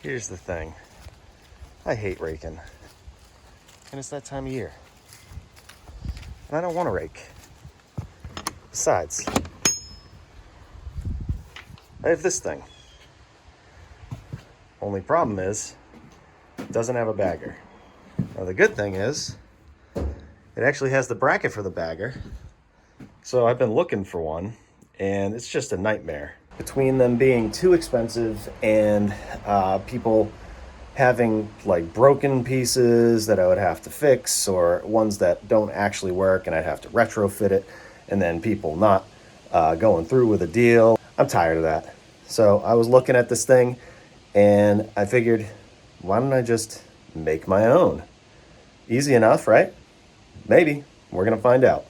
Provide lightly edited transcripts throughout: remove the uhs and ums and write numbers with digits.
Here's the thing. I hate raking. And it's that time of year. And I don't want to rake. Besides, I have this thing. Only problem is, it doesn't have a bagger. Now the good thing is, it actually has the bracket for the bagger. So I've been looking for one, and it's just a nightmare. Between them being too expensive and people having like broken pieces that I would have to fix, or ones that don't actually work and I'd have to retrofit it, and then people not going through with a deal. I'm tired of that. So I was looking at this thing and I figured, why don't I just make my own? Easy enough, right? Maybe. We're gonna find out.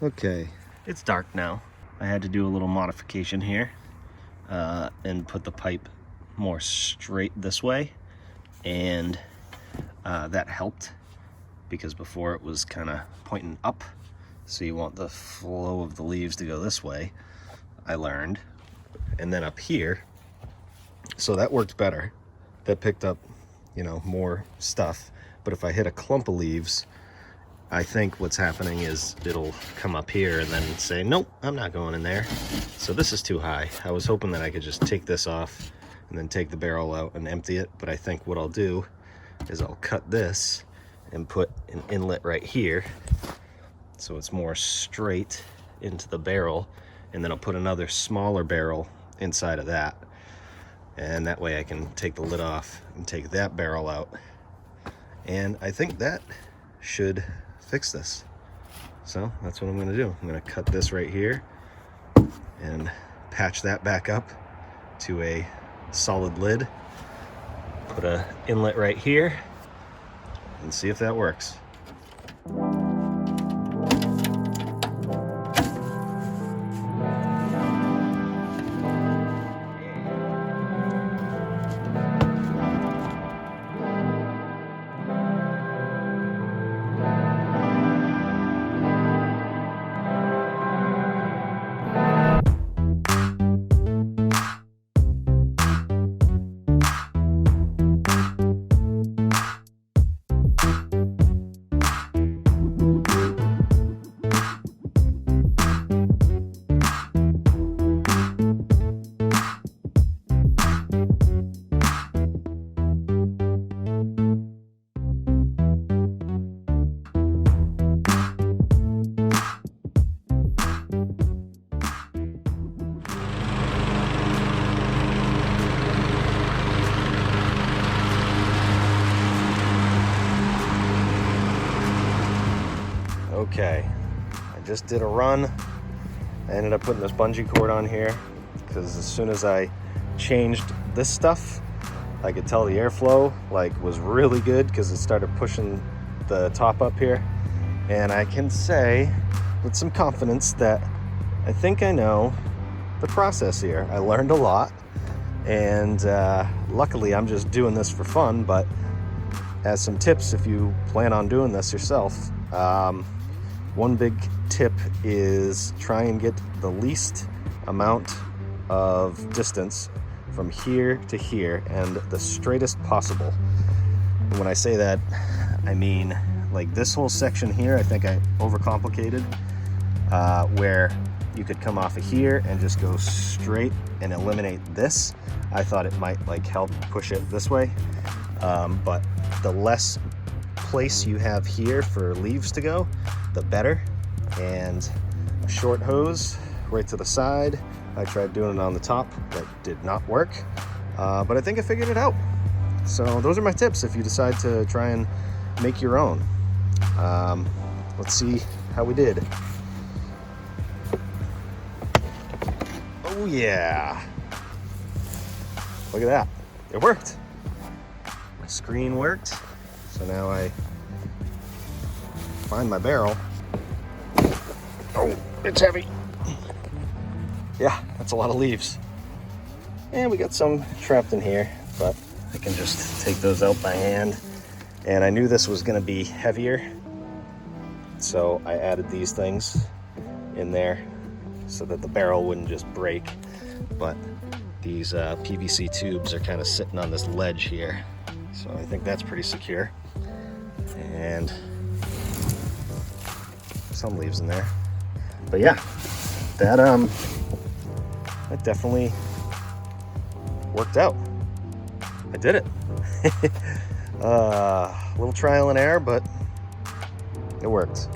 Okay, it's dark now. I had to do a little modification here and put the pipe more straight this way, and that helped because before it was kind of pointing up, so you want the flow of the leaves to go this way, I learned. And then up here, so that worked better. That picked up, you know, more stuff. But if I hit a clump of leaves, I think what's happening is it'll come up here and then say, nope, I'm not going in there. So this is too high. I was hoping that I could just take this off and then take the barrel out and empty it. But I think what I'll do is I'll cut this and put an inlet right here so it's more straight into the barrel. And then I'll put another smaller barrel inside of that. And that way I can take the lid off and take that barrel out. And I think that should fix this. So that's what I'm gonna do. I'm gonna cut this right here and patch that back up to a solid lid. Put a inlet right here and see if that works. Okay, I just did a run. I ended up putting this bungee cord on here because as soon as I changed this stuff, I could tell the airflow was really good because it started pushing the top up here. And I can say with some confidence that I think I know the process here. I learned a lot, and luckily I'm just doing this for fun, but as some tips if you plan on doing this yourself, one big tip is try and get the least amount of distance from here to here and the straightest possible. And when I say that, I mean like this whole section here, I think I overcomplicated, where you could come off of here and just go straight and eliminate this. I thought it might help push it this way, but the less place you have here for leaves to go, the better. And a short hose right to the side. I tried doing it on the top, that did not work, but I think I figured it out. So those are my tips if you decide to try and make your own. Let's see how we did. Oh yeah, look at that, it worked. My screen worked, so now I find my barrel. Oh, it's heavy. Yeah, that's a lot of leaves. And we got some trapped in here, but I can just take those out by hand. And I knew this was gonna be heavier, so I added these things in there so that the barrel wouldn't just break. But these PVC tubes are kind of sitting on this ledge here, so I think that's pretty secure. And some leaves in there. But yeah, that definitely worked out. I did it. A little trial and error, but it worked.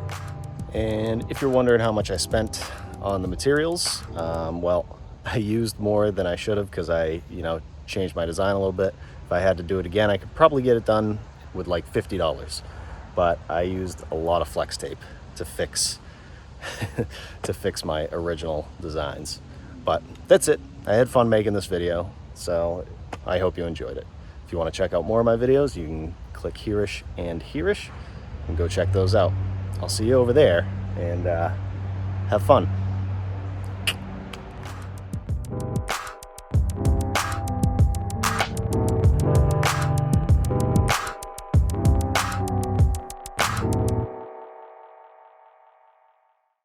And if you're wondering how much I spent on the materials, well, I used more than I should have because I, changed my design a little bit. If I had to do it again, I could probably get it done with like $50. But I used a lot of flex tape to fix to fix my original designs. But that's it. I had fun making this video, so I hope you enjoyed it. If you want to check out more of my videos, you can click hereish and hereish and go check those out. I'll see you over there, and Have fun.